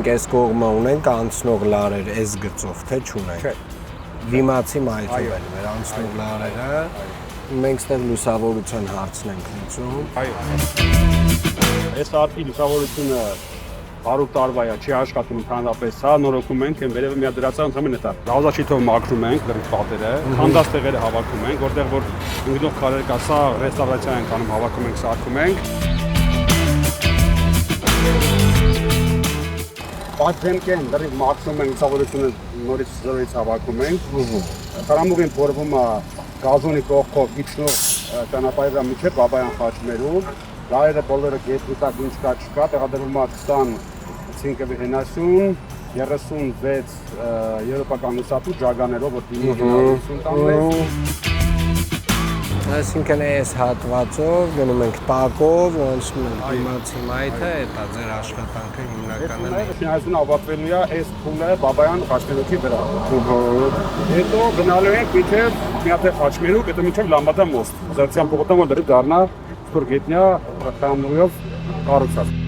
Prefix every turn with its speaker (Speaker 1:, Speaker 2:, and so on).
Speaker 1: մենք այս կողմը ունենք անցնող լարեր այս գծով, թե չունենք։ Դիմացի մայթով են մեր անցնող լարերը։ Մենք ստեղ լուսավորության հարցն ենք լուծում։
Speaker 2: Այո։ Այս արտի լուսավորությունը 100 տարվա է, չի աշխատում ընդհանրապես, հա, նորոգում ենք, այն վերևը միա դրածա ընդհանրապես էտա։ Ռազաշիթով մաքրում ենք դրանց պատերը, քանդած տեղերը հավաքում ենք, որտեղ որ ընկնող քարեր կա, սա ռեստավրացիա ենք անում, հավաքում ենք, սարքում ենք։ Պատվենքեն դրանք մաքրում ենք, լուսավորությունը նորից զորից հավաքում ենք։ Տրամուղին փորվում է գազոնի կողքով իջնող ճանապարհի վրա միջև Բաբայան խաչմերուկ։ Լայերը բոլորը գետնի տակ ինչ կա չկա, տեղադրվում է 20 36 եվրոպական լուսատու ջագաներով, որ դիմի հնարավորություն տանվեց։
Speaker 1: Այսինքն այս հատվածով գնում ենք տակով, անցնում ենք դիմացի մայթը, դա ձեր աշխատանքը հիմնականում է։
Speaker 2: Շինարարությունը ավարտվելու է այս փուլը Բաբայան խաչմերուկի վրա։ Հետո գնալու ենք մինչև միաթև խաչմերուկ, հետո մինչև Լամբադա մոստ։ Զարցյան փողոցը որ դեռ դառնա Թուրքետնյա տրամուղով կառուցած։